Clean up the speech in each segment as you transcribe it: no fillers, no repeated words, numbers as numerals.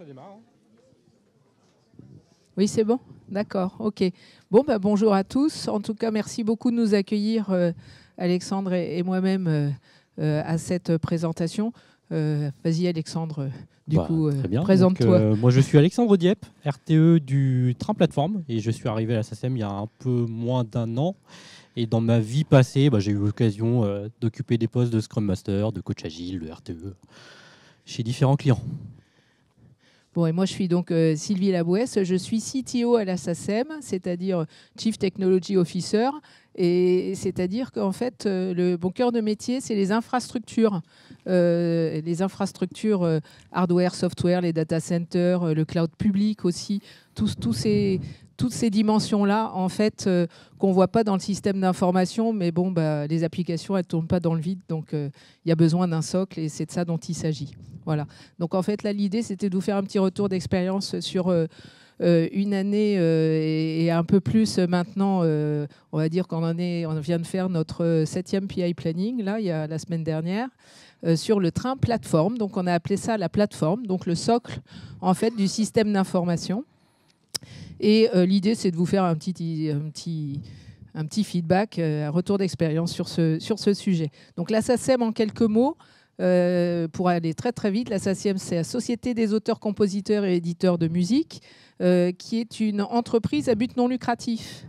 ça démarre. Oui, c'est bon. D'accord, ok. Bon, bonjour à tous. En tout cas, merci beaucoup de nous accueillir, Alexandre et moi-même, à cette présentation. Vas-y, Alexandre, Très bien. présente-toi. Moi, je suis Alexandre Dieppe, RTE du Train Plateforme, et je suis arrivé à la SACEM il y a un peu moins d'un an. Et dans ma vie passée, j'ai eu l'occasion d'occuper des postes de Scrum Master, de coach agile, de RTE, chez différents clients. Bon, et moi, je suis donc Sylvie Labouesse. Je suis CTO à la SACEM, c'est-à-dire Chief Technology Officer. Et c'est-à-dire qu'en fait, le bon cœur de métier, c'est les infrastructures. Hardware, software, les data centers, le cloud public aussi. Toutes ces dimensions-là, en fait, qu'on ne voit pas dans le système d'information. Mais bon, les applications, elles ne tournent pas dans le vide. Donc, il y a besoin d'un socle et c'est de ça dont il s'agit. Voilà. Donc en fait, là, l'idée, c'était de vous faire un petit retour d'expérience sur une année et un peu plus maintenant. On va dire qu'on vient de faire notre 7e PI Planning, là, il y a la semaine dernière, sur le train plateforme. Donc on a appelé ça la plateforme, donc le socle en fait du système d'information. Et l'idée, c'est de vous faire un petit feedback, un retour d'expérience sur ce sujet. Donc la SACEM, en quelques mots. Pour aller très très vite, la SACEM, c'est la Société des auteurs, compositeurs et éditeurs de musique, qui est une entreprise à but non lucratif.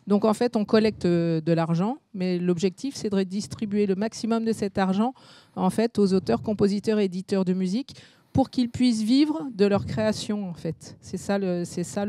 Donc en fait, on collecte de l'argent, mais l'objectif, c'est de redistribuer le maximum de cet argent en fait, aux auteurs, compositeurs et éditeurs de musique pour qu'ils puissent vivre de leur création, en fait. C'est ça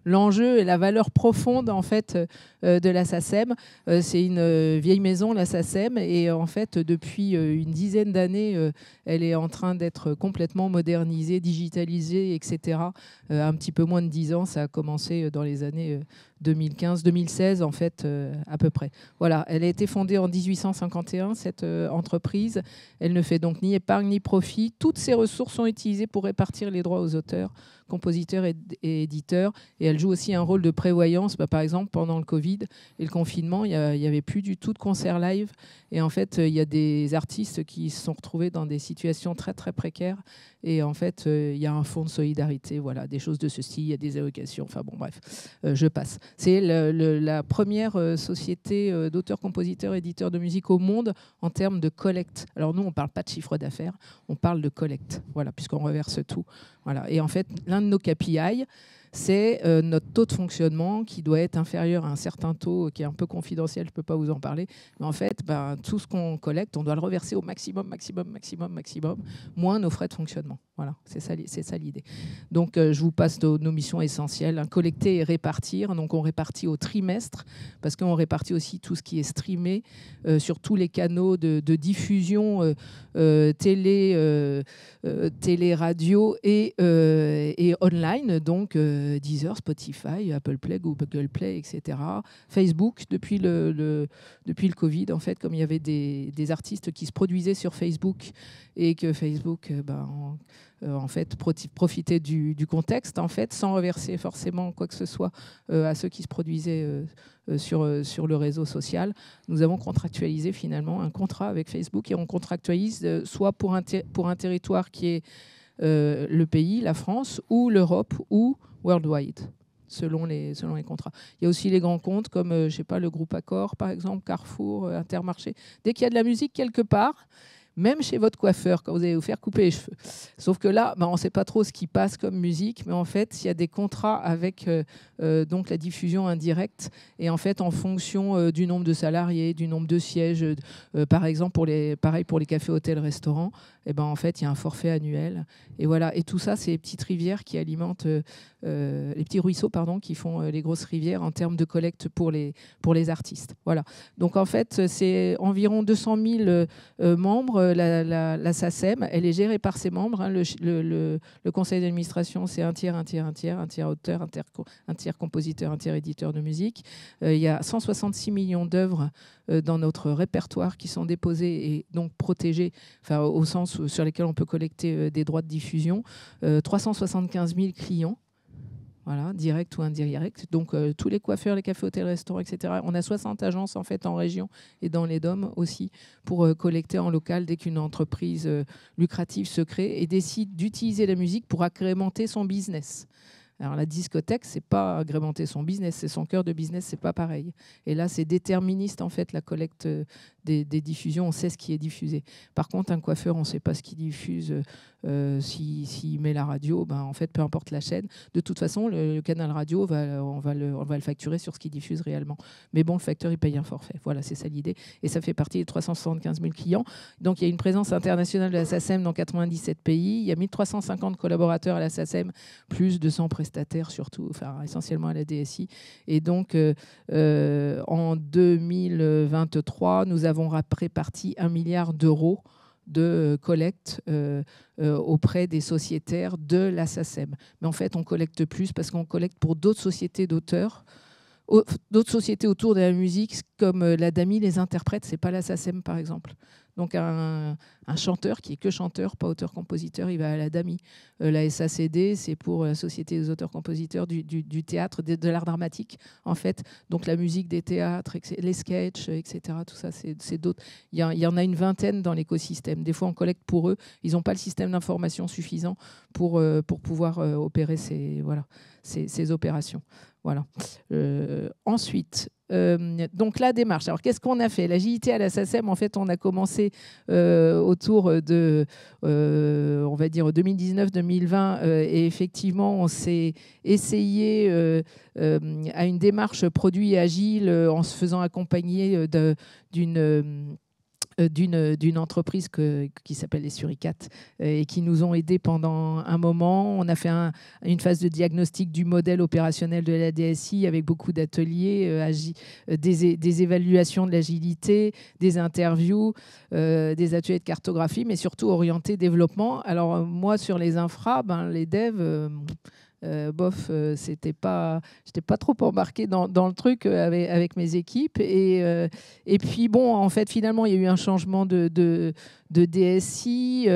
l'enjeu et la valeur profonde, en fait, de la SACEM. C'est une vieille maison, la SACEM, et en fait, depuis une dizaine d'années, elle est en train d'être complètement modernisée, digitalisée, etc. Un petit peu moins de 10 ans, ça a commencé dans les années 2015-2016, en fait, à peu près. Voilà, elle a été fondée en 1851, cette entreprise. Elle ne fait donc ni épargne ni profit. Toutes ses ressources sont utilisées pour répartir les droits aux auteurs, compositeurs et éditeurs. Et elle joue aussi un rôle de prévoyance. Par exemple, pendant le Covid et le confinement, il n'y avait plus du tout de concerts live. Et en fait, il y a des artistes qui se sont retrouvés dans des situations très, très précaires. Et en fait, il y a un fonds de solidarité, voilà, des choses de ceci, il y a des allocations. Enfin bon, bref, je passe. C'est la première société d'auteurs, compositeurs, éditeurs de musique au monde en termes de collecte. Alors nous, on ne parle pas de chiffre d'affaires, on parle de collecte, voilà, puisqu'on reverse tout. Voilà. Et en fait, l'un de nos KPI, c'est notre taux de fonctionnement qui doit être inférieur à un certain taux qui est un peu confidentiel, je ne peux pas vous en parler. Mais en fait, tout ce qu'on collecte, on doit le reverser au maximum, moins nos frais de fonctionnement. Voilà, c'est ça l'idée. Donc, je vous passe nos missions essentielles. Collecter et répartir. Donc, on répartit au trimestre parce qu'on répartit aussi tout ce qui est streamé sur tous les canaux de diffusion télé, radio et online. Donc, Deezer, Spotify, Apple Play, Google Play, etc. Facebook, depuis le Covid, en fait, comme il y avait des artistes qui se produisaient sur Facebook et que Facebook en fait, profitait du contexte, en fait, sans reverser forcément quoi que ce soit à ceux qui se produisaient sur le réseau social. Nous avons contractualisé finalement un contrat avec Facebook et on contractualise soit pour un territoire qui est le pays, la France, ou l'Europe, ou worldwide, selon les contrats. Il y a aussi les grands comptes comme, je sais pas, le groupe Accor, par exemple, Carrefour, Intermarché. Dès qu'il y a de la musique quelque part, même chez votre coiffeur, quand vous allez vous faire couper les cheveux. Sauf que là, on ne sait pas trop ce qui passe comme musique, mais en fait, il y a des contrats avec donc la diffusion indirecte. Et en fait, en fonction du nombre de salariés, du nombre de sièges, par exemple, pareil pour les cafés, hôtels, restaurants, en fait, il y a un forfait annuel. Et voilà. Et tout ça, c'est les petites rivières qui alimentent, les petits ruisseaux, pardon, qui font les grosses rivières en termes de collecte pour les artistes. Voilà. Donc, en fait, c'est environ 200 000 membres. La SACEM, elle est gérée par ses membres. Le conseil d'administration, c'est un tiers auteur, un tiers compositeur, un tiers éditeur de musique. Il y a 166 millions d'œuvres dans notre répertoire qui sont déposées et donc protégées, au sens sur lesquels on peut collecter des droits de diffusion. 375 000 clients. Voilà, direct ou indirect. Donc, tous les coiffeurs, les cafés, hôtels, restaurants, etc. On a 60 agences en fait en région et dans les DOM aussi pour collecter en local dès qu'une entreprise lucrative se crée et décide d'utiliser la musique pour agrémenter son business. Alors la discothèque, c'est pas agrémenter son business, c'est son cœur de business, c'est pas pareil. Et là, c'est déterministe en fait la collecte des diffusions, on sait ce qui est diffusé. Par contre, un coiffeur, on ne sait pas ce qu'il diffuse. S'il met la radio, ben, en fait, peu importe la chaîne. De toute façon, le canal radio, on va le facturer sur ce qu'il diffuse réellement. Mais bon, le facteur, il paye un forfait. Voilà, c'est ça l'idée. Et ça fait partie des 375 000 clients. Donc, il y a une présence internationale de la SACEM dans 97 pays. Il y a 1350 collaborateurs à la SACEM, plus de 100 prestataires, surtout, enfin, essentiellement à la DSI. Et donc, en 2023, nous avons réparti 1 milliard d'euros de collecte auprès des sociétaires de la SACEM. Mais en fait, on collecte plus parce qu'on collecte pour d'autres sociétés d'auteurs, d'autres sociétés autour de la musique, comme la DAMI, les interprètes, c'est pas la SACEM par exemple. Donc un chanteur qui est que chanteur, pas auteur-compositeur, il va à la DAMI. La SACD, c'est pour la Société des auteurs-compositeurs du théâtre, de l'art dramatique, en fait. Donc la musique des théâtres, les sketchs, etc. Tout ça, c'est d'autres. Il y en a une vingtaine dans l'écosystème. Des fois, on collecte pour eux. Ils n'ont pas le système d'information suffisant pour pouvoir opérer ces opérations. Voilà. Ensuite, donc la démarche. Alors, qu'est-ce qu'on a fait? L'agilité à la SACEM, en fait, on a commencé autour de, on va dire, 2019-2020. Et effectivement, on s'est essayé à une démarche produit agile en se faisant accompagner d'une entreprise qui s'appelle les Suricates et qui nous ont aidés pendant un moment. On a fait une phase de diagnostic du modèle opérationnel de la DSI avec beaucoup d'ateliers, des évaluations de l'agilité, des interviews, des ateliers de cartographie, mais surtout orientés développement. Alors moi, sur les infras, les devs... j'étais pas trop embarquée dans le truc avec mes équipes. Et puis, bon, en fait, finalement, il y a eu un changement de DSI.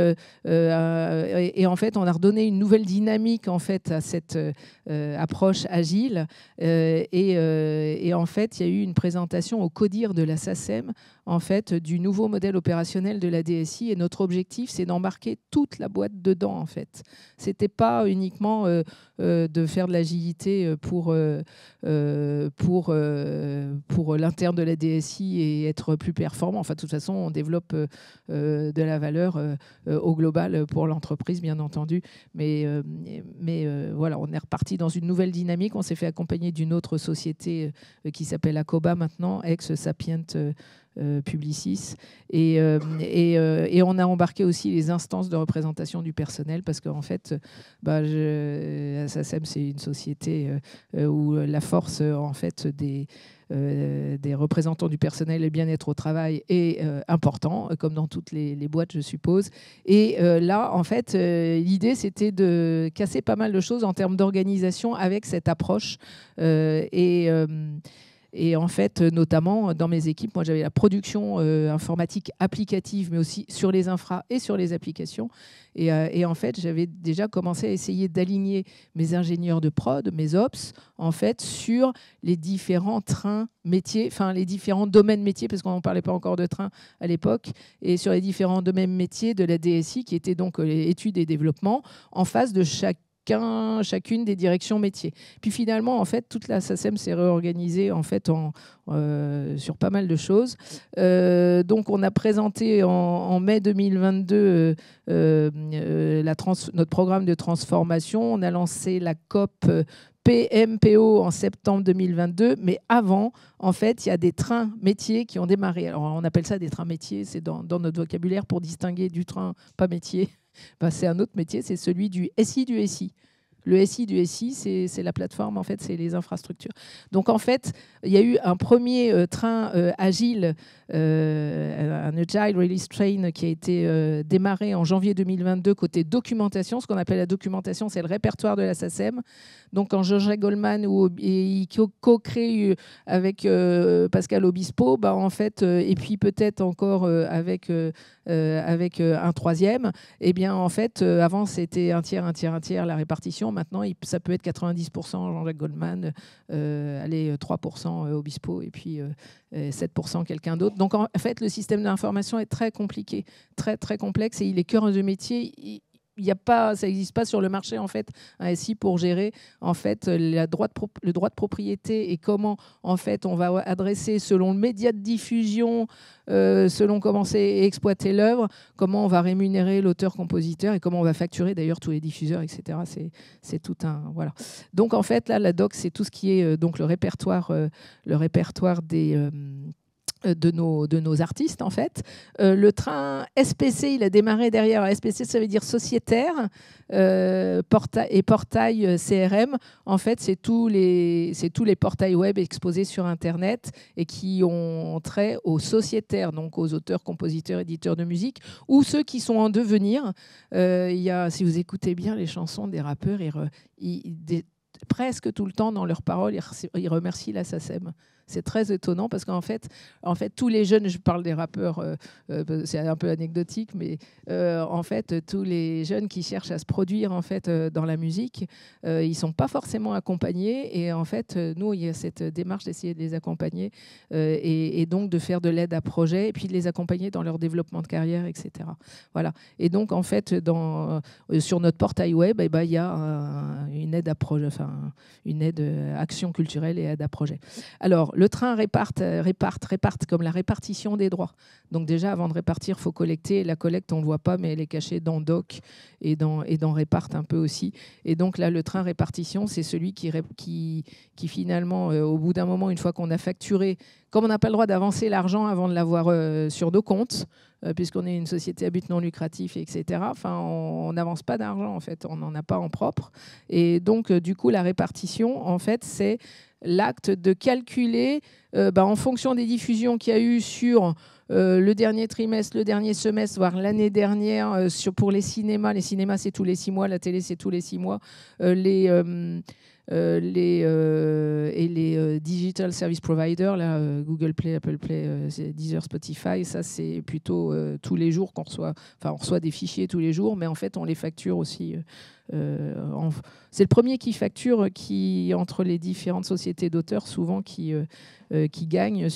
Et en fait, on a redonné une nouvelle dynamique en fait, à cette approche agile. Et en fait, il y a eu une présentation au CODIR de la SACEM en fait, du nouveau modèle opérationnel de la DSI. Et notre objectif, c'est d'embarquer toute la boîte dedans. En fait. Ce n'était pas uniquement de faire de l'agilité pour l'interne de la DSI et être plus performant. Enfin, de toute façon, on développe de la valeur au global pour l'entreprise, bien entendu. Mais voilà, on est reparti dans une nouvelle dynamique. On s'est fait accompagner d'une autre société qui s'appelle Acoba maintenant, ex-Sapient Publicis. Et on a embarqué aussi les instances de représentation du personnel parce qu'en fait, SACEM, c'est une société où la force en fait, des représentants du personnel et le bien-être au travail est important, comme dans toutes les boîtes, je suppose. Et là, en fait, l'idée, c'était de casser pas mal de choses en termes d'organisation avec cette approche. Et en fait, notamment dans mes équipes, moi j'avais la production informatique applicative, mais aussi sur les infras et sur les applications. Et en fait, j'avais déjà commencé à essayer d'aligner mes ingénieurs de prod, mes ops, en fait, sur les différents trains métiers, enfin les différents domaines métiers, parce qu'on n'en parlait pas encore de trains à l'époque, et sur les différents domaines métiers de la DSI, qui étaient donc les études et développement, en face de chacune des directions métiers. Puis finalement, en fait, toute la SACEM s'est réorganisée en fait, sur pas mal de choses. Donc, on a présenté en mai 2022 notre programme de transformation. On a lancé la COP PMPO en septembre 2022, mais avant, en fait, il y a des trains métiers qui ont démarré. Alors, on appelle ça des trains métiers, c'est dans notre vocabulaire pour distinguer du train pas métier. C'est un autre métier, c'est celui du SI du SI. Le SI du SI, c'est la plateforme, en fait, c'est les infrastructures. Donc, en fait, il y a eu un premier train agile, un Agile Release Train qui a été démarré en janvier 2022 côté documentation. Ce qu'on appelle la documentation, c'est le répertoire de la SACEM. Donc, quand Jean-Jacques Goldman il co-crée avec Pascal Obispo, en fait, et puis peut-être encore avec avec un troisième. Eh bien, en fait, avant, c'était un tiers, un tiers, un tiers, la répartition. Maintenant, ça peut être 90% Jean-Jacques Goldman, allez, 3% Obispo, et puis 7% quelqu'un d'autre. Donc, en fait, le système d'information est très compliqué, très, très complexe, et il est cœur de métier. Il y a pas, ça n'existe pas sur le marché en fait un SI pour gérer en fait le droit de propriété et comment en fait on va adresser selon le média de diffusion, selon comment c'est exploiter l'œuvre, comment on va rémunérer l'auteur-compositeur et comment on va facturer d'ailleurs tous les diffuseurs, etc. C'est tout un voilà. Donc en fait là la doc c'est tout ce qui est donc le répertoire des de nos artistes, en fait. Le train SPC, il a démarré derrière. SPC, ça veut dire sociétaire, et portail CRM. En fait, c'est tous les portails web exposés sur Internet et qui ont trait aux sociétaires, donc aux auteurs, compositeurs, éditeurs de musique, ou ceux qui sont en devenir. Si vous écoutez bien les chansons des rappeurs, presque tout le temps dans leurs paroles, ils remercient la SACEM. C'est très étonnant parce qu'en fait, tous les jeunes, je parle des rappeurs, c'est un peu anecdotique, mais en fait, tous les jeunes qui cherchent à se produire en fait dans la musique, ils ne sont pas forcément accompagnés. Et en fait, nous, il y a cette démarche d'essayer de les accompagner et donc de faire de l'aide à projet et puis de les accompagner dans leur développement de carrière, etc. Voilà. Et donc, en fait, sur notre portail web, il y a une aide à projet, enfin, une aide action culturelle et aide à projet. Alors, le train réparte comme la répartition des droits. Donc déjà, avant de répartir, il faut collecter. La collecte, on ne le voit pas, mais elle est cachée dans doc et dans réparte un peu aussi. Et donc là, le train répartition, c'est celui qui finalement, au bout d'un moment, une fois qu'on a facturé, comme on n'a pas le droit d'avancer l'argent avant de l'avoir sur nos comptes, puisqu'on est une société à but non lucratif, etc. Enfin, on n'avance pas d'argent, en fait. On n'en a pas en propre. Et donc, du coup, la répartition, en fait, c'est l'acte de calculer en fonction des diffusions qu'il y a eu sur le dernier trimestre, le dernier semestre, voire l'année dernière, pour les cinémas. Les cinémas, c'est tous les 6 mois. La télé, c'est tous les 6 mois. Les digital service providers, là, Google Play, Apple Play, Deezer, Spotify, ça c'est plutôt tous les jours qu'on reçoit. Enfin, on reçoit des fichiers tous les jours, mais en fait on les facture aussi. C'est le premier qui facture, entre les différentes sociétés d'auteurs, souvent qui gagne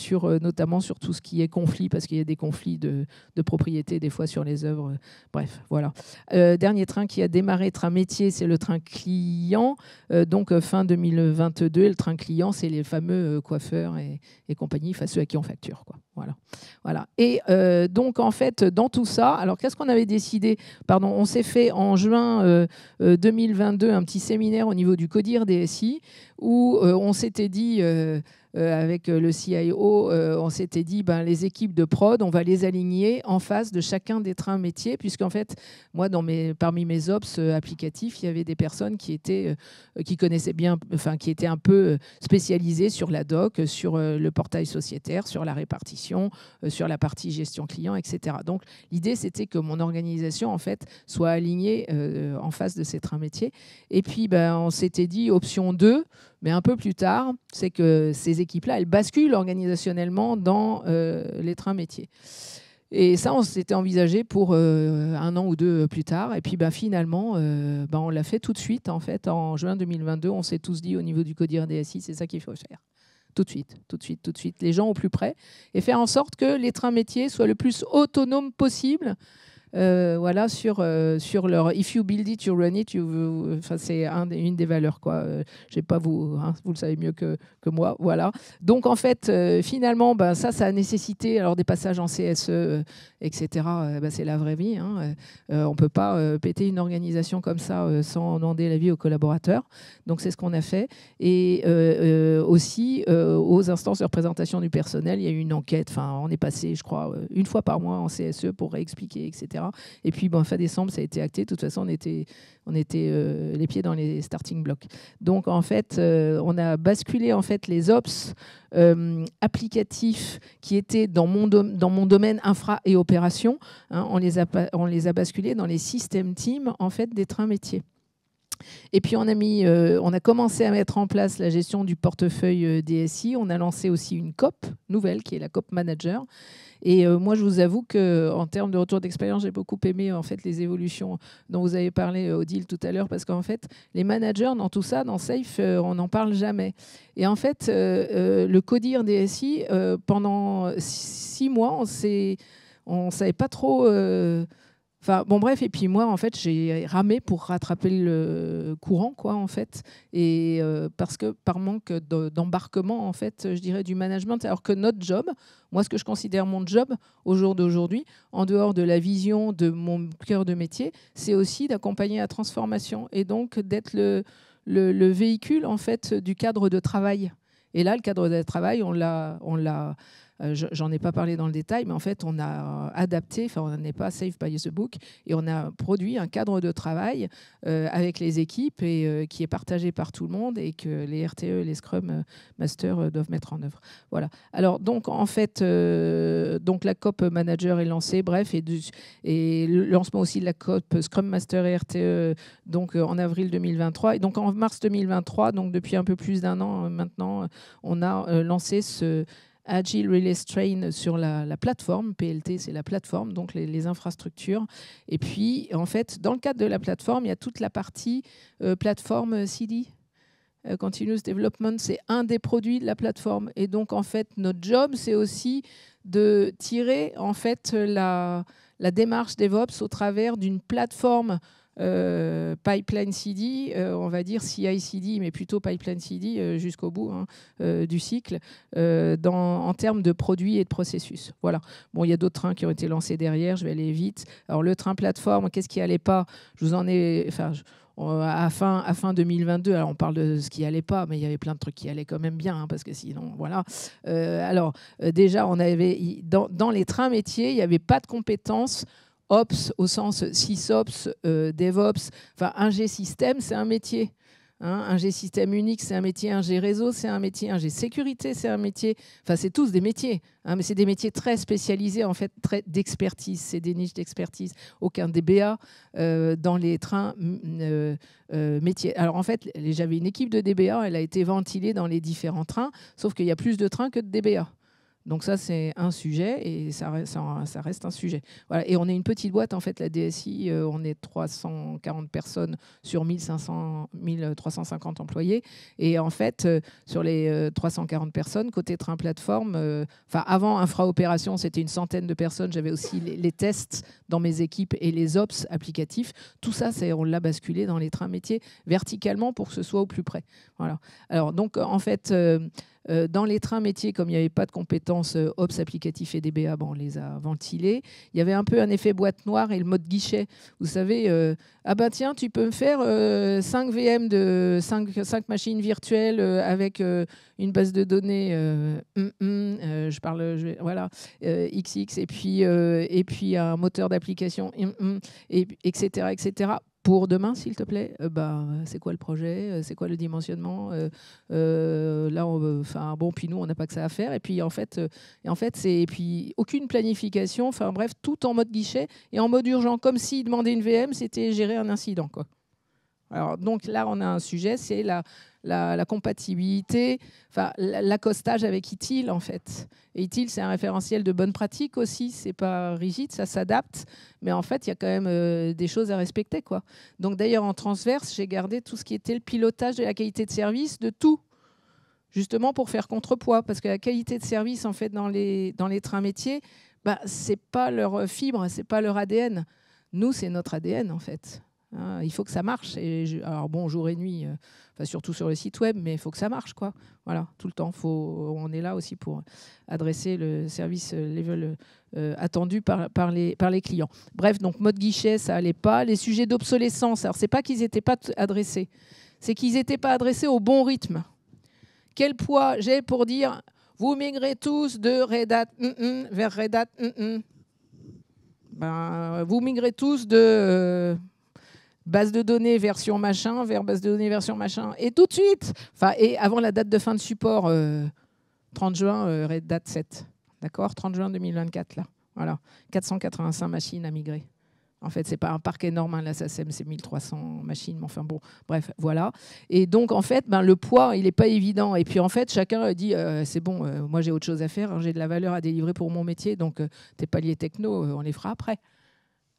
notamment sur tout ce qui est conflit, parce qu'il y a des conflits de propriété des fois sur les œuvres. Bref, voilà. Dernier train qui a démarré, train métier, c'est le train client. Donc fin 2022, et le train client, c'est les fameux coiffeurs et compagnie, enfin ceux à qui on facture, quoi. Voilà. Et donc en fait, dans tout ça, alors qu'est-ce qu'on avait décidé ? Pardon, on s'est fait en juin 2022 un petit séminaire au niveau du CODIR DSI où on s'était dit avec le CIO, on s'était dit les équipes de prod, on va les aligner en face de chacun des trains métiers, puisqu'en fait, moi, parmi mes ops applicatifs, il y avait des personnes qui connaissaient bien, enfin, qui étaient un peu spécialisées sur la doc, sur le portail sociétaire, sur la répartition, sur la partie gestion client, etc. Donc, l'idée, c'était que mon organisation, en fait, soit alignée en face de ces trains métiers. Et puis, on s'était dit option 2, mais un peu plus tard, c'est que ces équipes-là, elles basculent organisationnellement dans les trains métiers. Et ça, on s'était envisagé pour 1 an ou 2 plus tard. Et puis finalement, on l'a fait tout de suite. En fait, en juin 2022, on s'est tous dit au niveau du CODIR DSI, c'est ça qu'il faut faire. Tout de suite. Les gens au plus près. Et faire en sorte que les trains métiers soient le plus autonomes possible. Voilà, sur leur if you build it, you run it, c'est une des valeurs, quoi. J'ai pas vous le savez mieux que moi, voilà. Donc en fait, finalement, ça a nécessité alors des passages en CSE, etc. C'est la vraie vie. On peut pas péter une organisation comme ça sans demander l'avis aux collaborateurs. Donc c'est ce qu'on a fait. Et aussi aux instances de représentation du personnel, il y a eu une enquête. Enfin, on est passé, je crois, 1 fois par mois en CSE pour réexpliquer, etc. Et puis, fin décembre, ça a été acté. De toute façon, on était les pieds dans les starting blocks. Donc, en fait, on a basculé en fait les ops applicatifs qui étaient dans mon domaine infra et opération. On les a basculés dans les système teams en fait des trains métiers. Et puis, on a commencé à mettre en place la gestion du portefeuille DSI. On a lancé aussi une COP nouvelle, qui est la COP Manager. Et moi, je vous avoue qu'en termes de retour d'expérience, j'ai beaucoup aimé en fait, les évolutions dont vous avez parlé, Odile, tout à l'heure, parce qu'en fait, les managers, dans tout ça, dans SAFE, on n'en parle jamais. Et en fait, le CODIR DSI, pendant 6 mois, on ne savait pas trop... Enfin, bon, bref, et puis moi, en fait, j'ai ramé pour rattraper le courant, quoi, en fait, et parce que par manque d'embarquement, en fait, je dirais, du management, alors que notre job, moi, ce que je considère mon job au jour d'aujourd'hui, en dehors de la vision de mon cœur de métier, c'est aussi d'accompagner la transformation et donc d'être le véhicule, en fait, du cadre de travail. Et là, le cadre de travail, on l'a j'en ai pas parlé dans le détail, mais en fait, on a adapté, enfin, on n'est pas safe by the book, et on a produit un cadre de travail avec les équipes et qui est partagé par tout le monde et que les RTE, les Scrum Masters doivent mettre en œuvre. Voilà. Alors, donc, en fait, donc la COP Manager est lancée, bref, et le lancement aussi de la COP Scrum Master et RTE, donc en avril 2023. Et donc, en mars 2023, donc depuis un peu plus d'un an maintenant, on a lancé ce Agile Release Train sur la plateforme. PLT, c'est la plateforme, donc les infrastructures. Et puis, en fait, dans le cadre de la plateforme, il y a toute la partie plateforme CD. Continuous Development, c'est un des produits de la plateforme. Et donc, en fait, notre job, c'est aussi de tirer en fait, la démarche DevOps au travers d'une plateforme pipeline CD, on va dire CI/CD, mais plutôt pipeline CD jusqu'au bout du cycle, en termes de produits et de processus. Voilà. Bon, il y a d'autres trains qui ont été lancés derrière, je vais aller vite. Alors, le train plateforme, qu'est-ce qui n'allait pas? Je vous en ai... Enfin, à fin 2022, alors on parle de ce qui allait pas, mais il y avait plein de trucs qui allaient quand même bien, parce que sinon, voilà. Déjà, on avait dans les trains métiers, il n'y avait pas de compétences Ops au sens SysOps, DevOps, enfin ingé système, c'est un métier. Ingé système Unix, c'est un métier. Ingé réseau, c'est un métier. Ingé sécurité, c'est un métier. Enfin, c'est tous des métiers, mais c'est des métiers très spécialisés, en fait, très d'expertise. C'est des niches d'expertise. Aucun DBA dans les trains métiers. Alors, en fait, j'avais une équipe de DBA, elle a été ventilée dans les différents trains, sauf qu'il y a plus de trains que de DBA. Donc ça, c'est un sujet et ça reste un sujet. Voilà. Et on est une petite boîte, en fait, la DSI, on est 340 personnes sur 1350 employés. Et en fait, sur les 340 personnes, côté train plateforme, avant infra-opération, c'était une centaine de personnes. J'avais aussi les tests dans mes équipes et les ops applicatifs. Tout ça, on l'a basculé dans les trains métiers verticalement pour que ce soit au plus près. Voilà. Alors, donc, en fait... dans les trains métiers, comme il n'y avait pas de compétences Ops applicatifs et DBA, on les a ventilés. Il y avait un peu un effet boîte noire et le mode guichet. Vous savez, tiens, tu peux me faire 5 VM de 5 machines virtuelles avec une base de données XX et puis un moteur d'application, etc., etc. Pour demain, s'il te plaît, c'est quoi le projet? C'est quoi le dimensionnement? Puis nous, on n'a pas que ça à faire. Et puis, puis aucune planification. Enfin, bref, tout en mode guichet et en mode urgent, comme s'il demandait une VM, c'était gérer un incident, quoi. Alors, donc là, on a un sujet, c'est la compatibilité, l'accostage avec ITIL, en fait. Et ITIL, c'est un référentiel de bonne pratique aussi, c'est pas rigide, ça s'adapte, mais en fait, il y a quand même des choses à respecter, quoi. Donc d'ailleurs, en transverse, j'ai gardé tout ce qui était le pilotage de la qualité de service, de tout, justement pour faire contrepoids, parce que la qualité de service, en fait, dans les trains métiers, c'est pas leur fibre, c'est pas leur ADN. Nous, c'est notre ADN, en fait. Il faut que ça marche. Alors bon, jour et nuit, surtout sur le site web, mais il faut que ça marche, quoi. Voilà, tout le temps. On est là aussi pour adresser le service level attendu par les clients. Bref, donc mode guichet, ça allait pas. Les sujets d'obsolescence, alors c'est pas qu'ils n'étaient pas adressés, c'est qu'ils n'étaient pas adressés au bon rythme. Quel poids j'ai pour dire vous migrez tous de Red Hat vers Red Hat vous migrez tous de base de données version machin vers base de données version machin, et tout de suite, et avant la date de fin de support, 30 juin, Red Hat 7, d'accord, 30 juin 2024, là, voilà, 485 machines à migrer. En fait, ce n'est pas un parc énorme, hein, la SACEM, c'est 1300 machines, mais enfin bon, bref, voilà. Et donc, en fait, le poids, il n'est pas évident. Et puis, en fait, chacun dit, c'est bon, moi j'ai autre chose à faire, hein, j'ai de la valeur à délivrer pour mon métier, donc tes paliers techno, on les fera après.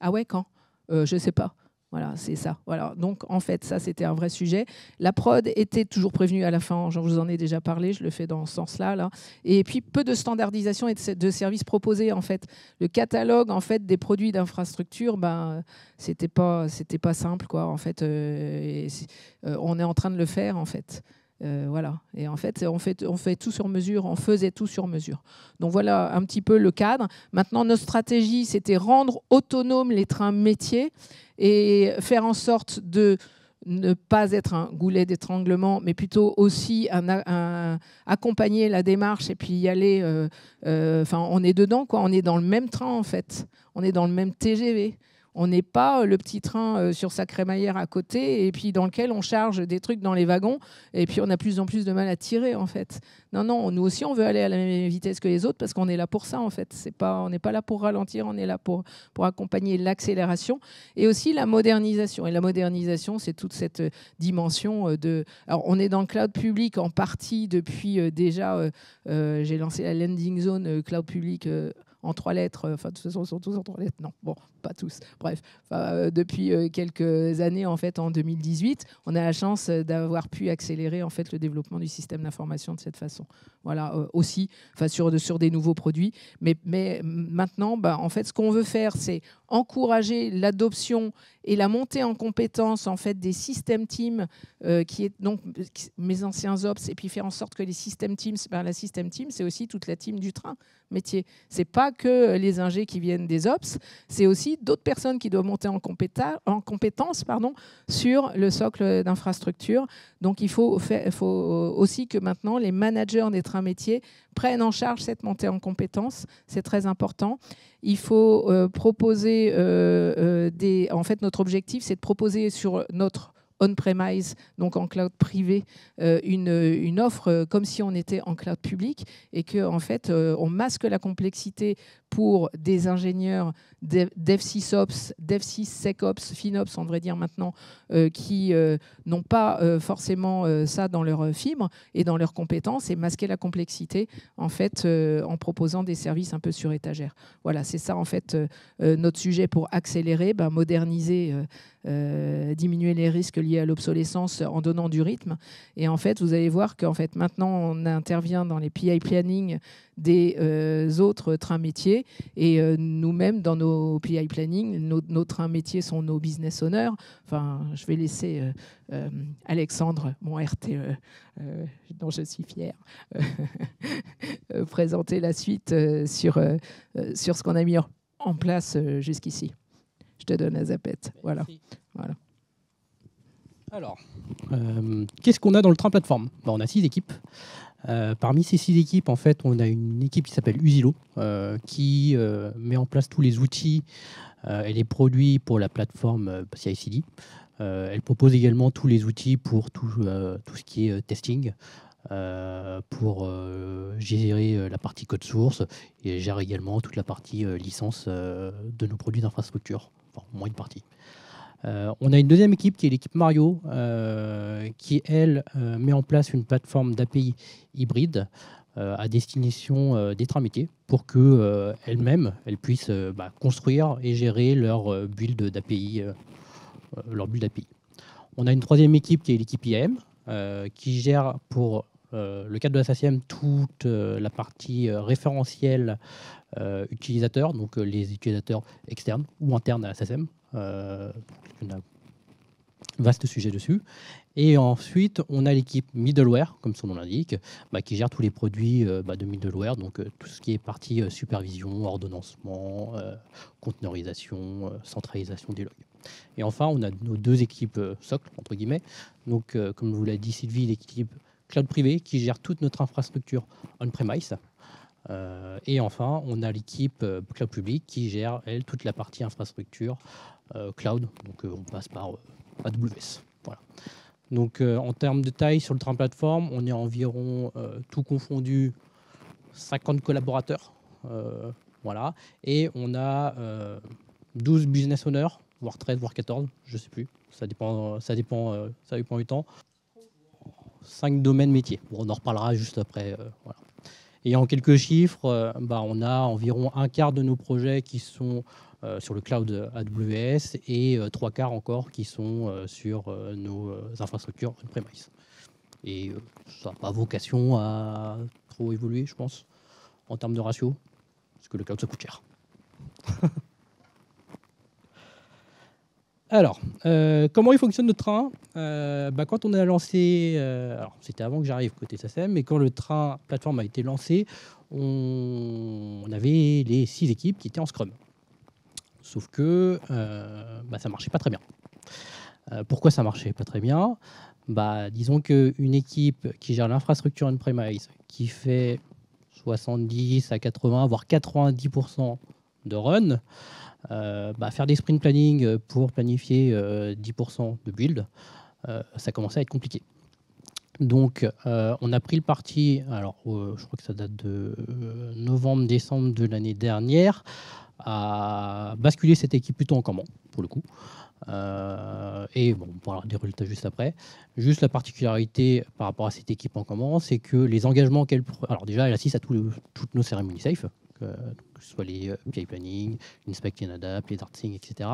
Ah ouais, quand je ne sais pas. Voilà, c'est ça. Voilà. Donc, en fait, ça, c'était un vrai sujet. La prod était toujours prévenue à la fin. Je vous en ai déjà parlé. Je le fais dans ce sens-là. Là. Et puis, peu de standardisation et de services proposés, en fait. Le catalogue, en fait, des produits d'infrastructure, c'était pas simple, quoi. En fait, on est en train de le faire, en fait. Voilà. Et en fait, on fait tout sur mesure, on faisait tout sur mesure. Donc voilà un petit peu le cadre. Maintenant, notre stratégie, c'était rendre autonomes les trains métiers et faire en sorte de ne pas être un goulet d'étranglement, mais plutôt aussi accompagner la démarche et puis y aller. On est dedans, quoi. On est dans le même train, en fait. On est dans le même TGV. On n'est pas le petit train sur sa crémaillère à côté et puis dans lequel on charge des trucs dans les wagons et puis on a de plus en plus de mal à tirer, en fait. Non, nous aussi on veut aller à la même vitesse que les autres parce qu'on est là pour ça, en fait. On n'est pas là pour ralentir, on est là pour accompagner l'accélération et aussi la modernisation. Et la modernisation, c'est toute cette dimension de... Alors on est dans le cloud public en partie depuis déjà, j'ai lancé la landing zone cloud public en 3 lettres, enfin de toute façon ils sont tous en 3 lettres, non, bon, pas tous, bref, depuis quelques années, en fait, en 2018, on a la chance d'avoir pu accélérer, en fait, le développement du système d'information de cette façon. Voilà, aussi, sur des nouveaux produits, mais maintenant, en fait, ce qu'on veut faire, c'est encourager l'adoption et la montée en compétence, en fait, des systèmes teams, qui est donc mes anciens ops, et puis faire en sorte que les systèmes teams, la système team, c'est aussi toute la team du train métier. C'est pas que les ingés qui viennent des ops, c'est aussi d'autres personnes qui doivent monter en compétence sur le socle d'infrastructure. Donc il faut aussi que maintenant les managers des trains métiers prennent en charge cette montée en compétences. C'est très important. Il faut proposer en fait, notre objectif, c'est de proposer sur notre on-premise, donc en cloud privé, une offre comme si on était en cloud public et qu'en fait, on masque la complexité pour des ingénieurs DevSysOps, DevSysSecOps, FinOps, on devrait dire maintenant, qui n'ont pas forcément ça dans leur fibre et dans leurs compétences, et masquer la complexité, en fait, en proposant des services un peu sur étagère. Voilà, c'est ça, en fait, notre sujet pour accélérer, moderniser, diminuer les risques liés à l'obsolescence en donnant du rythme. Et en fait, vous allez voir qu'en fait, maintenant, on intervient dans les PI planning des autres trains métiers. Et nous-mêmes, dans nos PI planning, nos trains métiers sont nos business owners. Enfin, je vais laisser Alexandre, mon RTE, dont je suis fière, présenter la suite sur ce qu'on a mis en place jusqu'ici. Je te donne la zapette. Voilà. Alors, qu'est-ce qu'on a dans le train plateforme ? On a 6 équipes. Parmi ces 6 équipes, en fait, on a une équipe qui s'appelle Usilo, qui met en place tous les outils et les produits pour la plateforme CI/CD. Elle propose également tous les outils pour tout ce qui est testing, pour gérer la partie code source, et elle gère également toute la partie licence de nos produits d'infrastructure, enfin au moins une partie. On a une deuxième équipe qui est l'équipe Mario, qui, elle, met en place une plateforme d'API hybride à destination des trains métiers pour qu'elles-mêmes elles puissent construire et gérer leur build d'API. On a une troisième équipe qui est l'équipe IAM, qui gère pour le cadre de la SACEM toute la partie référentielle utilisateur, donc les utilisateurs externes ou internes à la SACEM. On a un vaste sujet dessus. Et ensuite, on a l'équipe middleware, comme son nom l'indique, qui gère tous les produits de middleware, donc tout ce qui est partie supervision, ordonnancement, conteneurisation, centralisation des logs. Et enfin, on a nos 2 équipes socles, entre guillemets. Donc, comme vous l'a dit Sylvie, l'équipe cloud privé qui gère toute notre infrastructure on-premise. Et enfin, on a l'équipe cloud public qui gère, elle, toute la partie infrastructure cloud. Donc, on passe par AWS. Voilà. Donc, en termes de taille sur le train plateforme, on est environ, tout confondu, 50 collaborateurs. Voilà. Et on a 12 business owners, voire 13, voire 14, je ne sais plus. Ça dépend du temps. 5 domaines métiers. Bon, on en reparlera juste après. Voilà. Et en quelques chiffres, on a environ un quart de nos projets qui sont sur le cloud AWS et 3/4 encore qui sont sur nos infrastructures on-premise. Et ça n'a pas vocation à trop évoluer, je pense, en termes de ratio, parce que le cloud, ça coûte cher. Alors, comment il fonctionne notre train? Quand on a lancé, alors c'était avant que j'arrive côté SACEM, mais quand le train plateforme a été lancé, on avait les 6 équipes qui étaient en Scrum. Sauf que ça marchait pas très bien. Pourquoi ça marchait pas très bien? Disons qu'une équipe qui gère l'infrastructure on-premise, qui fait 70 à 80, voire 90% de run, faire des sprint planning pour planifier 10% de build, ça commençait à être compliqué. Donc, on a pris le parti, alors je crois que ça date de novembre-décembre de l'année dernière, à basculer cette équipe plutôt en command, pour le coup. Et bon, on parlera des résultats juste après. Juste la particularité par rapport à cette équipe en command, c'est que les engagements qu'elle prend... Alors déjà, elle assiste à toutes nos cérémonies safe, que ce soit les PI planning, inspect and adapt, les darting, etc.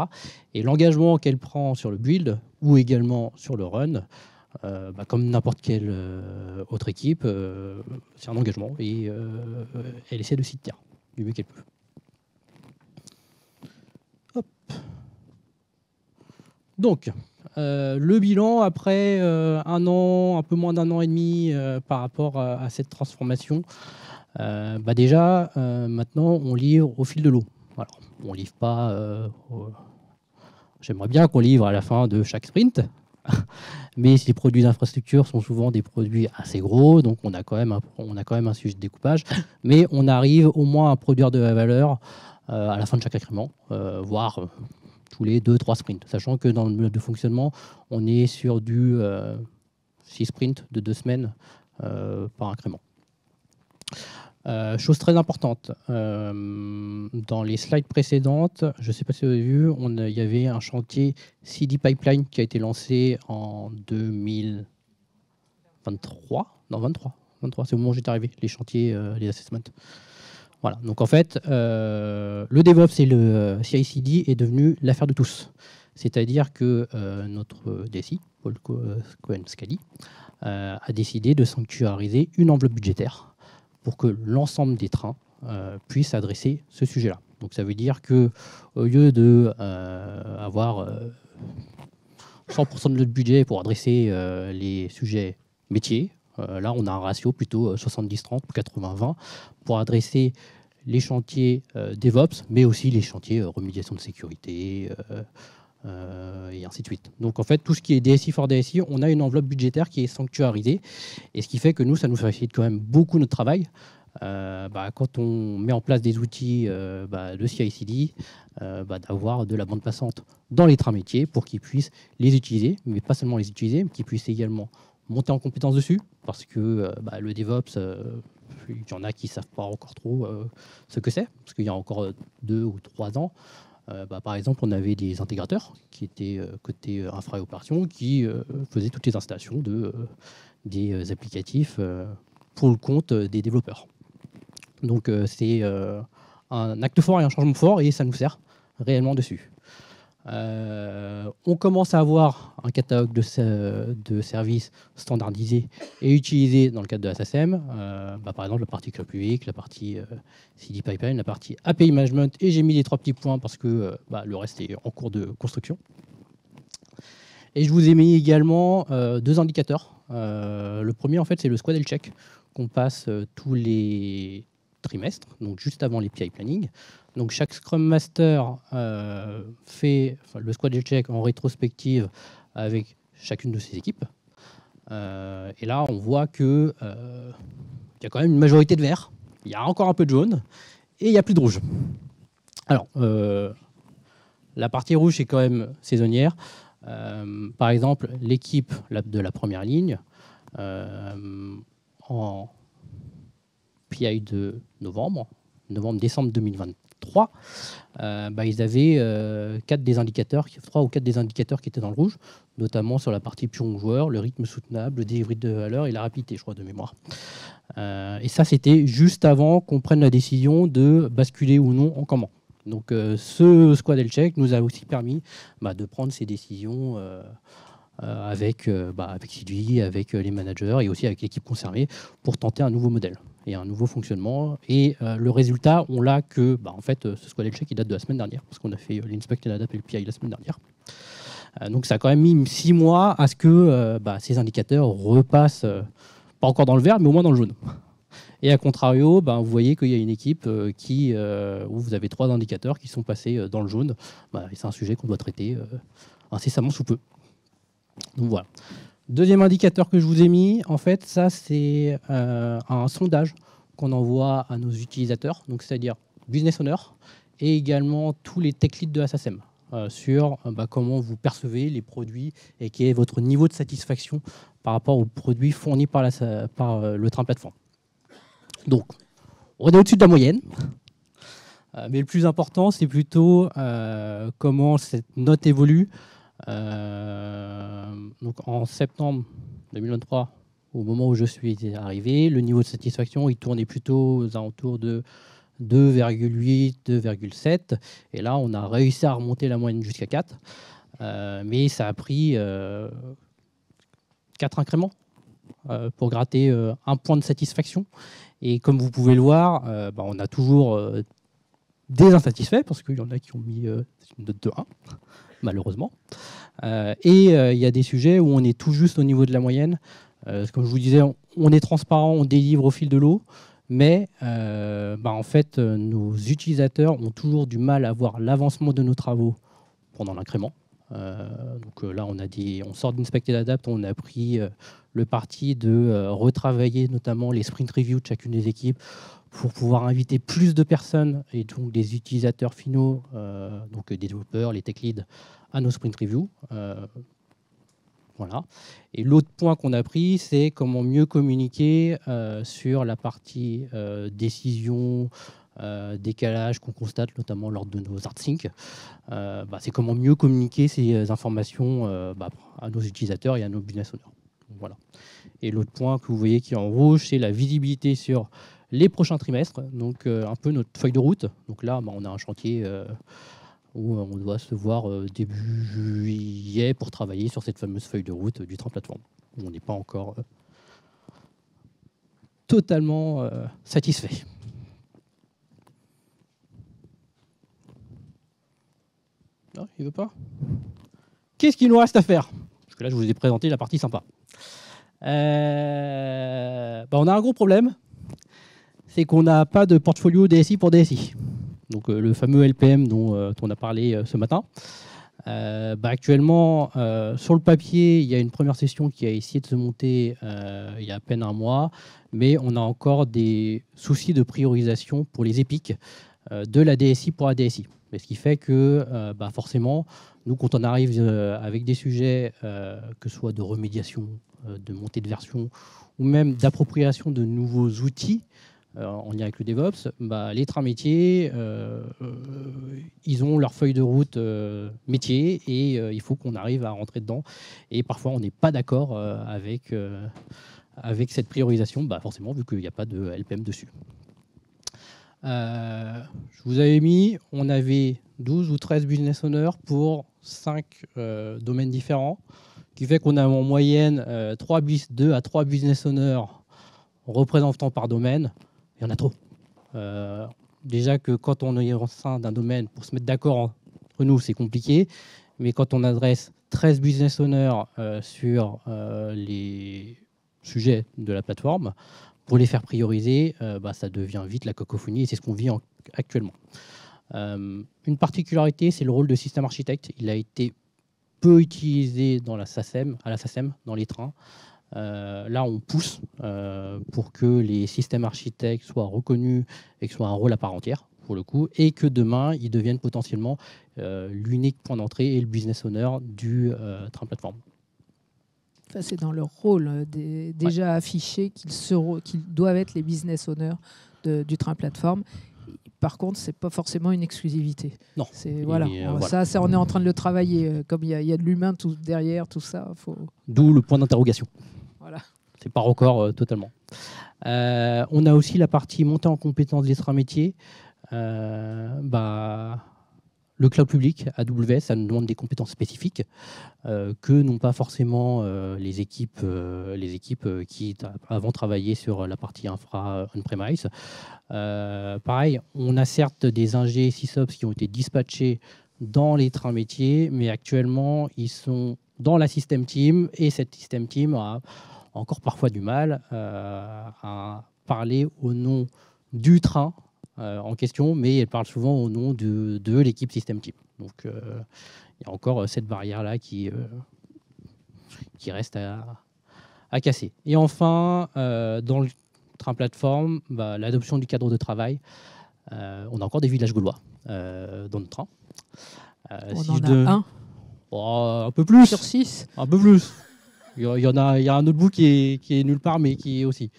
Et l'engagement qu'elle prend sur le build ou également sur le run, comme n'importe quelle autre équipe, c'est un engagement et elle essaie de s'y tenir du mieux qu'elle peut. Hop. Donc, le bilan après un an, un peu moins d'un an et demi par rapport à cette transformation, déjà, maintenant, on livre au fil de l'eau. Alors, on livre pas... J'aimerais bien qu'on livre à la fin de chaque sprint, mais ces produits d'infrastructure sont souvent des produits assez gros, donc on a quand même un sujet de découpage, mais on arrive au moins à produire de la valeur à la fin de chaque incrément, voire tous les 2-3 sprints, sachant que dans le mode de fonctionnement, on est sur du 6 sprints de 2 semaines par incrément. Chose très importante, dans les slides précédentes, je ne sais pas si vous avez vu, il y avait un chantier CD Pipeline qui a été lancé en 2023. Non, 23, c'est au moment où j'étais arrivé, les chantiers, les assessments. Voilà, donc en fait, le DevOps et le CI/CD est devenu l'affaire de tous. C'est-à-dire que notre DSI, Paul Cohen-Scali, a décidé de sanctuariser une enveloppe budgétaire pour que l'ensemble des trains puissent adresser ce sujet-là. Donc ça veut dire qu'au lieu d'avoir 100% de notre budget pour adresser les sujets métiers, là on a un ratio plutôt 70-30, 80-20, pour adresser les chantiers DevOps, mais aussi les chantiers remédiation de sécurité, et ainsi de suite. Donc en fait, tout ce qui est DSI for DSI, on a une enveloppe budgétaire qui est sanctuarisée, et ce qui fait que nous, ça nous facilite quand même beaucoup notre travail. Quand on met en place des outils de CI/CD, d'avoir de la bande passante dans les trains métiers pour qu'ils puissent les utiliser, mais pas seulement les utiliser, mais qu'ils puissent également monter en compétence dessus, parce que le DevOps, il y en a qui ne savent pas encore trop ce que c'est, parce qu'il y a encore 2 ou 3 ans, par exemple, on avait des intégrateurs qui étaient côté infra et opération qui faisaient toutes les installations des applicatifs pour le compte des développeurs. Donc c'est un acte fort et un changement fort et ça nous sert réellement dessus. On commence à avoir un catalogue de services standardisés et utilisés dans le cadre de la SACEM. Par exemple, la partie cloud public, la partie CD Pipeline, la partie API Management. Et j'ai mis les 3 petits points parce que le reste est en cours de construction. Et je vous ai mis également 2 indicateurs. Le premier, en fait, c'est le squad health check qu'on passe tous les trimestres, donc juste avant les PI planning. Donc chaque Scrum Master fait le squad health check en rétrospective avec chacune de ses équipes. Et là, on voit qu'il y a quand même une majorité de vert, il y a encore un peu de jaune, et il n'y a plus de rouge. Alors, la partie rouge est quand même saisonnière. Par exemple, l'équipe de la première ligne, en PI de décembre 2023, 3, ils avaient 3 ou 4 des indicateurs qui étaient dans le rouge, notamment sur la partie pion joueur, le rythme soutenable, le délivré de valeur et la rapidité, je crois, de mémoire. Et ça, c'était juste avant qu'on prenne la décision de basculer ou non en command. Donc ce squad health check nous a aussi permis de prendre ces décisions avec Sylvie, avec les managers et aussi avec l'équipe concernée pour tenter un nouveau modèle et un nouveau fonctionnement. Et le résultat, on l'a que en fait, ce squad health check il date de la semaine dernière, parce qu'on a fait l'inspect et l'adapt et le PI la semaine dernière. Donc ça a quand même mis 6 mois à ce que ces indicateurs repassent, pas encore dans le vert, mais au moins dans le jaune. Et à contrario, vous voyez qu'il y a une équipe où vous avez 3 indicateurs qui sont passés dans le jaune. Et c'est un sujet qu'on doit traiter incessamment sous peu. Donc voilà. Deuxième indicateur que je vous ai mis, en fait, ça c'est un sondage qu'on envoie à nos utilisateurs, donc c'est-à-dire business owners et également tous les tech leads de la SACEM sur comment vous percevez les produits et quel est votre niveau de satisfaction par rapport aux produits fournis par le train plateforme. Donc, on est au-dessus de la moyenne, mais le plus important, c'est plutôt comment cette note évolue. Donc, en septembre 2023, au moment où je suis arrivé, le niveau de satisfaction, il tournait plutôt aux alentours de 2,8, 2,7. Et là, on a réussi à remonter la moyenne jusqu'à 4. Mais ça a pris 4 incréments pour gratter un point de satisfaction. Et comme vous pouvez le voir, on a toujours des insatisfaits, parce qu'il y en a qui ont mis une note de 1, malheureusement. Et il y a des sujets où on est tout juste au niveau de la moyenne. Comme je vous disais, on est transparent, on délivre au fil de l'eau, mais en fait, nos utilisateurs ont toujours du mal à voir l'avancement de nos travaux pendant l'incrément. Donc là, on sort d'Inspect et d'Adapt, on a pris le parti de retravailler notamment les sprint reviews de chacune des équipes pour pouvoir inviter plus de personnes et donc des utilisateurs finaux, donc des développeurs, les tech leads, à nos sprint reviews. Voilà. Et l'autre point qu'on a pris, c'est comment mieux communiquer sur la partie décision, décalage qu'on constate notamment lors de nos hard sync. C'est comment mieux communiquer ces informations à nos utilisateurs et à nos business owners. Donc, voilà. Et l'autre point que vous voyez qui est en rouge, c'est la visibilité sur les prochains trimestres, donc un peu notre feuille de route. Donc là, on a un chantier où on doit se voir début juillet pour travailler sur cette fameuse feuille de route du train plateforme. On n'est pas encore totalement satisfait. Non, il veut pas. Qu'est-ce qu'il nous reste à faire? Parce que là, je vous ai présenté la partie sympa. On a un gros problème, c'est qu'on n'a pas de portfolio DSI pour DSI. Donc le fameux LPM dont on a parlé ce matin. Actuellement, sur le papier, il y a une première session qui a essayé de se monter il y a à peine un mois, mais on a encore des soucis de priorisation pour les épiques de la DSI pour la DSI. Mais ce qui fait que forcément, nous, quand on arrive avec des sujets, que ce soit de remédiation, de montée de version, ou même d'appropriation de nouveaux outils, en lien avec le DevOps, les trains métiers, ils ont leur feuille de route métier et il faut qu'on arrive à rentrer dedans. Et parfois, on n'est pas d'accord avec cette priorisation, forcément, vu qu'il n'y a pas de LPM dessus. Je vous avais mis, on avait 12 ou 13 business owners pour 5 domaines différents, qui fait qu'on a en moyenne 2 à 3 business owners représentant par domaine. Il y en a trop. Déjà que quand on est au sein d'un domaine, pour se mettre d'accord entre nous, c'est compliqué. Mais quand on adresse 13 business owners sur les sujets de la plateforme, pour les faire prioriser, ça devient vite la cacophonie et c'est ce qu'on vit actuellement. Une particularité, c'est le rôle de système architecte. Il a été peu utilisé dans la SACEM, dans les trains. Là, on pousse pour que les systèmes architectes soient reconnus et que ce soit un rôle à part entière, pour le coup, et que demain, ils deviennent potentiellement l'unique point d'entrée et le business owner du train plateforme. Ça, c'est dans leur rôle déjà affiché qu'ils doivent être les business owners du train plateforme. par contre, c'est pas forcément une exclusivité. Non. Voilà. voilà. Ça, on est en train de le travailler. Comme il y a de l'humain tout derrière, tout ça. D'où le point d'interrogation. Voilà. C'est pas encore totalement. On a aussi la partie montée en compétences des métiers. Le cloud public, AWS, ça nous demande des compétences spécifiques que n'ont pas forcément les équipes qui avant travaillaient sur la partie infra on-premise. Pareil, on a certes des ingés SysOps qui ont été dispatchés dans les trains métiers, mais actuellement, ils sont dans la system team et cette system team a encore parfois du mal à parler au nom du train en question, mais elle parle souvent au nom de l'équipe System Team. Donc, il y a encore cette barrière-là qui reste à casser. Et enfin, dans le train plateforme, l'adoption du cadre de travail. On a encore des villages gaulois dans le train. Un peu plus. Sur 6. Un peu plus. Il y a un autre bout qui est nulle part, mais qui est aussi...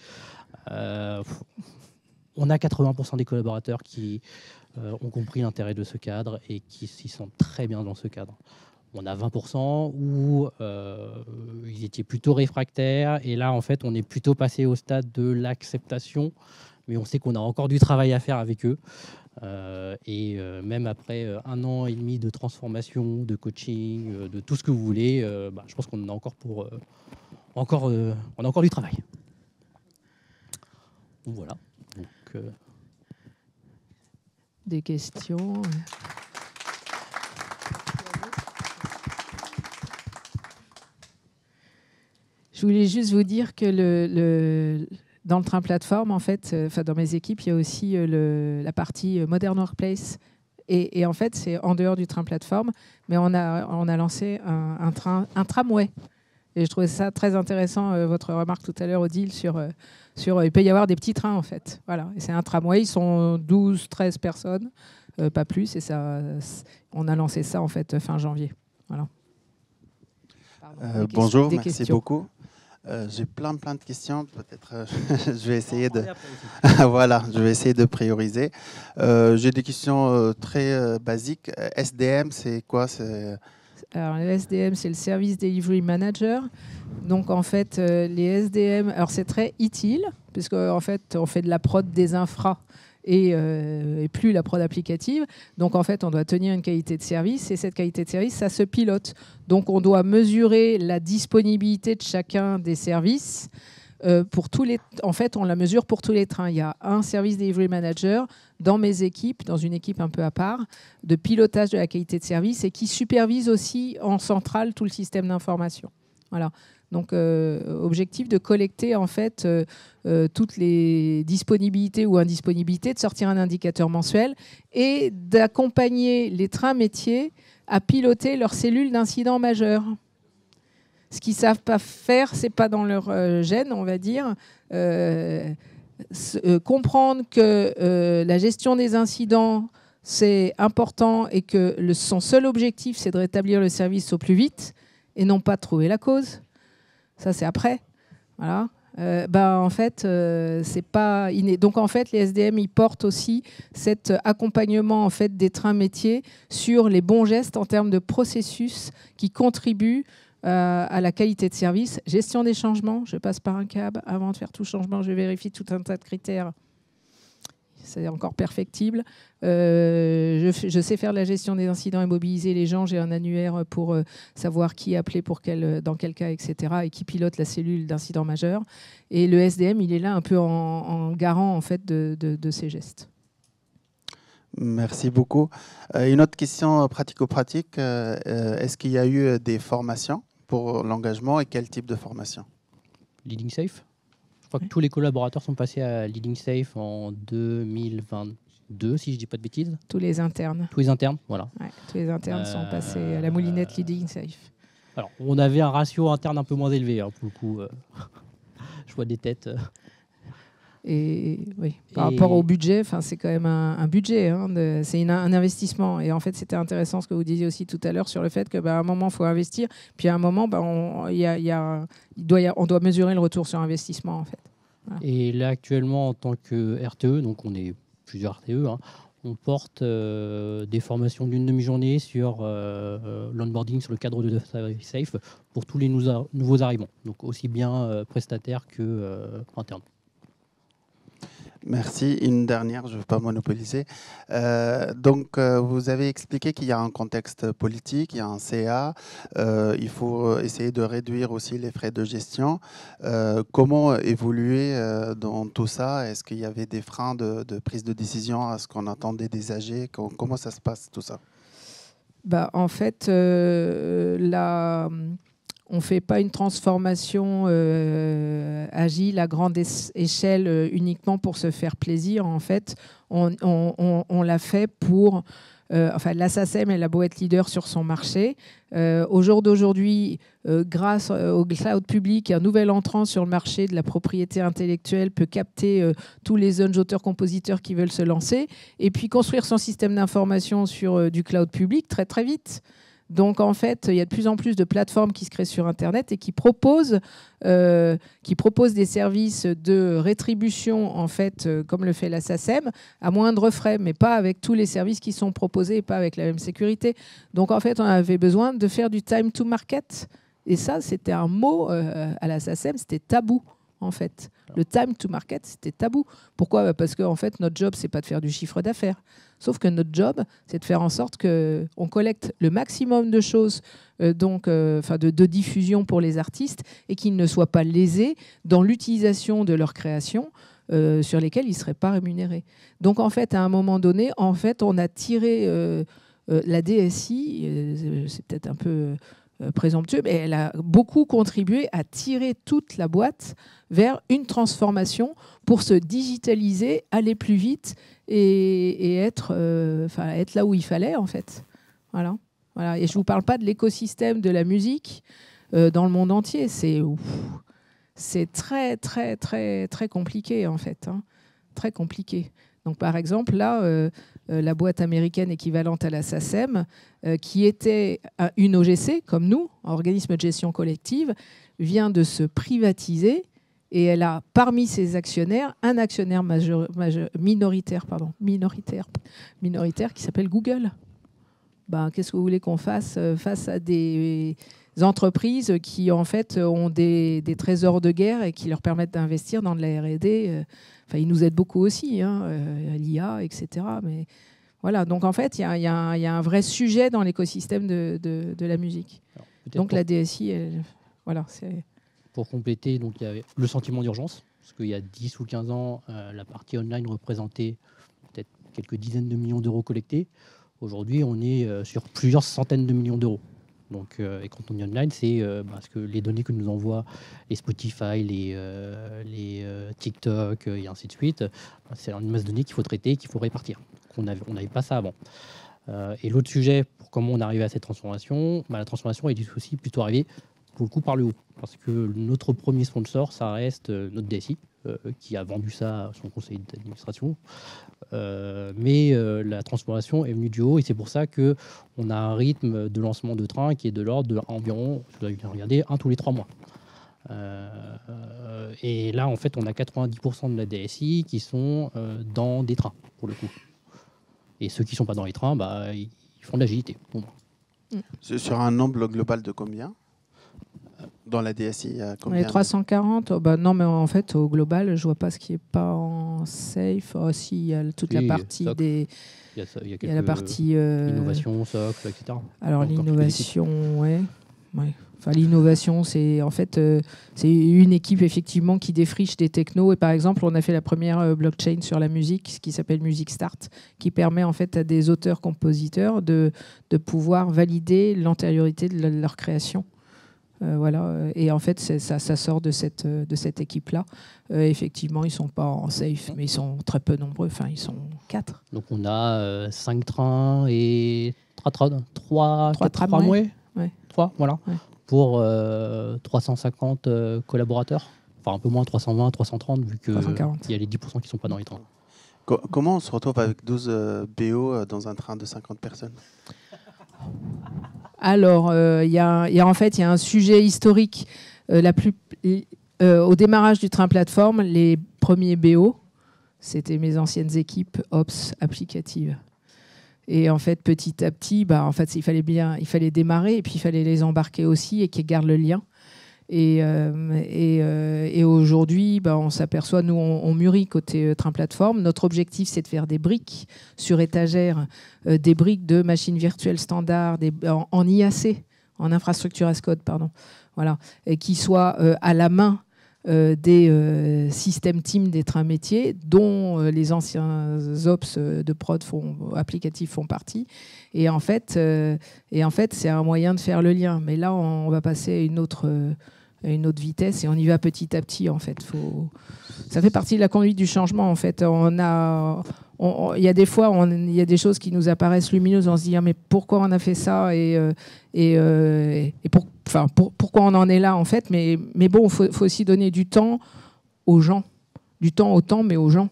on a 80% des collaborateurs qui ont compris l'intérêt de ce cadre et qui s'y sentent très bien dans ce cadre. On a 20% où ils étaient plutôt réfractaires et là, en fait, on est plutôt passé au stade de l'acceptation, mais on sait qu'on a encore du travail à faire avec eux. Même après 1 an et demi de transformation, de coaching, de tout ce que vous voulez, je pense qu'on en a encore on a encore du travail. Donc, voilà. Des questions. Je voulais juste vous dire que dans le train plateforme, en fait, dans mes équipes, il y a aussi la partie Modern Workplace. Et en fait, c'est en dehors du train plateforme, mais on a lancé un tramway. Et je trouvais ça très intéressant, votre remarque tout à l'heure, Odile, sur il peut y avoir des petits trains, en fait. Voilà. Et c'est un tramway, ils sont 12, 13 personnes, pas plus. Et on a lancé ça, en fait, fin janvier. Voilà. Bonjour, merci beaucoup. J'ai plein de questions. Peut-être je vais essayer voilà, je vais essayer de prioriser. J'ai des questions très basiques. SDM, c'est quoi? Alors, le SDM, c'est le Service Delivery Manager. Donc, en fait, les SDM, alors c'est très utile, puisque en fait, on fait de la prod des infras et plus la prod applicative. Donc, en fait, on doit tenir une qualité de service et cette qualité de service, ça se pilote. Donc, on doit mesurer la disponibilité de chacun des services. En fait, on la mesure pour tous les trains. Il y a un service delivery manager dans mes équipes, dans une équipe un peu à part, de pilotage de la qualité de service et qui supervise aussi en centrale tout le système d'information. Voilà. Donc, objectif de collecter en fait toutes les disponibilités ou indisponibilités, de sortir un indicateur mensuel et d'accompagner les trains métiers à piloter leurs cellules d'incidents majeurs. Ce qu'ils ne savent pas faire, ce n'est pas dans leur gène, on va dire. Comprendre que la gestion des incidents, c'est important et que son seul objectif, c'est de rétablir le service au plus vite et non pas de trouver la cause. Ça, c'est après. Voilà. En fait, c'est pas inné. Donc, en fait, les SDM, ils portent aussi cet accompagnement en fait, des trains métiers sur les bons gestes en termes de processus qui contribuent à la qualité de service, gestion des changements. Je passe par un cab avant de faire tout changement, je vérifie tout un tas de critères. C'est encore perfectible. Je sais faire la gestion des incidents et mobiliser les gens. J'ai un annuaire pour savoir qui appeler dans quel cas, etc. et qui pilote la cellule d'incident majeur. Et le SDM, il est là un peu en garant en fait, de ces gestes. Merci beaucoup. Une autre question pratico-pratique. Est-ce qu'il y a eu des formations pour l'engagement et quel type de formation? Leading Safe. Je crois que tous les collaborateurs sont passés à Leading Safe en 2022, si je ne dis pas de bêtises. Tous les internes. Tous les internes, voilà. Ouais, tous les internes sont passés à la moulinette Leading Safe. Alors, on avait un ratio interne un peu moins élevé, hein, pour le coup. Je vois des têtes. Et oui, par rapport au budget, c'est quand même un budget, hein, c'est un investissement. Et en fait, c'était intéressant ce que vous disiez aussi tout à l'heure sur le fait qu'à un moment, il faut investir, puis à un moment, on doit mesurer le retour sur investissement. En fait. Voilà. Et là, actuellement, en tant que RTE, donc on est plusieurs RTE, hein, On porte des formations d'une demi-journée sur l'onboarding, sur le cadre de Safe pour tous les nouveaux arrivants, donc aussi bien prestataires que internes. Merci. Une dernière, je ne veux pas monopoliser. Vous avez expliqué qu'il y a un contexte politique, il y a un CA, il faut essayer de réduire aussi les frais de gestion. Comment évoluer dans tout ça? Est-ce qu'il y avait des freins de prise de décision? Est-ce qu'on attendait des AG? Comment ça se passe tout ça? En fait, on ne fait pas une transformation agile à grande échelle uniquement pour se faire plaisir. En fait, on l'a fait pour... la SACEM, elle a beau être leader sur son marché. Au jour d'aujourd'hui, grâce au cloud public, un nouvel entrant sur le marché de la propriété intellectuelle peut capter tous les jeunes auteurs-compositeurs qui veulent se lancer et puis construire son système d'information sur du cloud public très très vite. Donc, en fait, il y a de plus en plus de plateformes qui se créent sur Internet et qui proposent des services de rétribution, en fait, comme le fait la SACEM, à moindre frais, mais pas avec tous les services qui sont proposés et pas avec la même sécurité. Donc, en fait, on avait besoin de faire du time to market. Et ça, c'était un mot à la SACEM, c'était tabou, en fait. Le time to market, c'était tabou. Pourquoi ? Parce qu'en fait, notre job, c'est pas de faire du chiffre d'affaires. Sauf que notre job, c'est de faire en sorte qu'on collecte le maximum de choses, de diffusion pour les artistes, et qu'ils ne soient pas lésés dans l'utilisation de leur création sur lesquelles ils ne seraient pas rémunérés. Donc, en fait, à un moment donné, en fait, on a tiré la DSI, c'est peut-être un peu présomptueux, mais elle a beaucoup contribué à tirer toute la boîte vers une transformation pour se digitaliser, aller plus vite et être là où il fallait, en fait. Voilà. Et je ne vous parle pas de l'écosystème de la musique dans le monde entier. C'est très, très, très, très compliqué, en fait. Hein. Très compliqué. Donc, par exemple, là, la boîte américaine équivalente à la SACEM, qui était une OGC, comme nous, un organisme de gestion collective, vient de se privatiser et elle a parmi ses actionnaires un actionnaire minoritaire qui s'appelle Google. Qu'est-ce que vous voulez qu'on fasse face à des entreprises qui, en fait, ont des trésors de guerre et qui leur permettent d'investir dans de la R&D. Ils nous aident beaucoup aussi, l'IA, etc. Mais voilà, donc en fait, il y a un vrai sujet dans l'écosystème de la musique. Alors, donc la DSI, c'est... Pour compléter, donc, il y avait le sentiment d'urgence, parce qu'il y a 10 ou 15 ans, la partie online représentait peut-être quelques dizaines de millions d'euros collectés. Aujourd'hui, on est sur plusieurs centaines de millions d'euros. Donc, et quand on dit online, c'est parce que les données que nous envoient les Spotify, les TikTok et ainsi de suite, c'est une masse de données qu'il faut traiter, qu'il faut répartir. On n'avait pas ça avant. Et l'autre sujet, pour comment on est arrivé à cette transformation, la transformation est aussi plutôt arrivée pour le coup par le haut. Parce que notre premier sponsor, ça reste notre DSI, qui a vendu ça à son conseil d'administration. Mais la transformation est venue du haut et c'est pour ça qu'on a un rythme de lancement de train qui est de l'ordre d'environ, je dois bien regarder, 1 tous les 3 mois. Et là, en fait, on a 90% de la DSI qui sont dans des trains, pour le coup. Et ceux qui ne sont pas dans les trains, ils font de l'agilité. Bon. Sur un nombre global de combien ? Dans la DSI, il y a combien ? Les 340 non, mais en fait, au global, je ne vois pas ce qui n'est pas en safe. Oh, si, il y a toute la partie des... Il y a la partie... innovation, socle, etc. Alors, l'innovation, ouais. Enfin, l'innovation, c'est en fait c'est une équipe effectivement qui défriche des technos. Et par exemple, on a fait la première blockchain sur la musique, ce qui s'appelle Music Start, qui permet en fait à des auteurs-compositeurs de pouvoir valider l'antériorité de leur création. Et en fait, ça sort de cette équipe-là. Effectivement, ils ne sont pas en safe, mais ils sont très peu nombreux. Enfin, ils sont 4. Donc, on a 5 trains et 3 tramways. Ouais. 3, voilà. Ouais. Pour 350 collaborateurs. Enfin, un peu moins, 320, 330, vu qu'il y a les 10% qui ne sont pas dans les trains. Comment on se retrouve avec 12 BO dans un train de 50 personnes ? Alors, il y a un sujet historique. Au démarrage du train plateforme, les premiers BO, C'était mes anciennes équipes Ops applicatives. Et en fait, petit à petit, en fait, il fallait démarrer et puis il fallait les embarquer aussi et qu'ils gardent le lien. Et aujourd'hui, on s'aperçoit, nous, on mûrit côté train plateforme. Notre objectif, c'est de faire des briques sur étagère, des briques de machines virtuelles standards, en IAC, en infrastructure as code, pardon, voilà, et qui soient à la main des systèmes team des trains métiers, dont les anciens ops de prod applicatifs font partie. Et en fait, c'est un moyen de faire le lien. Mais là, on va passer à une autre vitesse et on y va petit à petit. En fait, ça fait partie de la conduite du changement. En fait, il y a des fois, il y a des choses qui nous apparaissent lumineuses. On se dit mais pourquoi on a fait ça pourquoi on en est là en fait. Mais bon, il faut aussi donner du temps aux gens, du temps au temps, mais aux gens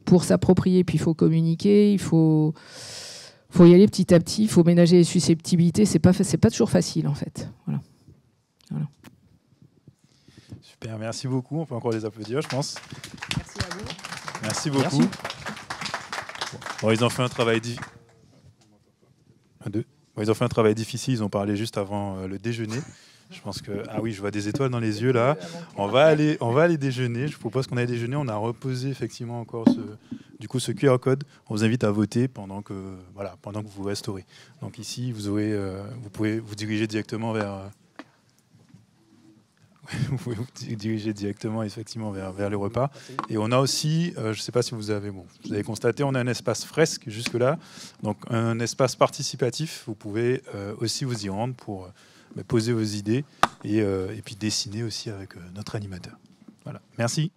pour s'approprier. Puis il faut communiquer, il faut y aller petit à petit. Il faut ménager les susceptibilités. C'est pas toujours facile en fait. Voilà. Super, merci beaucoup. On peut encore les applaudir, je pense. Merci à vous. Merci beaucoup. Merci. Bon, ils ont fait un travail ils ont fait un travail difficile. Ils ont parlé juste avant le déjeuner. Je pense que je vois des étoiles dans les yeux là. On va aller déjeuner. Je vous propose qu'on aille déjeuner. On a reposé effectivement encore ce QR code. On vous invite à voter pendant que vous restaurez. Donc ici, vous pouvez vous diriger directement vers. Vous pouvez vous diriger directement effectivement vers le repas. Et on a aussi, je ne sais pas si vous avez constaté, on a un espace fresque jusque-là, donc un espace participatif. Vous pouvez aussi vous y rendre pour poser vos idées et puis dessiner aussi avec notre animateur. Voilà. Merci.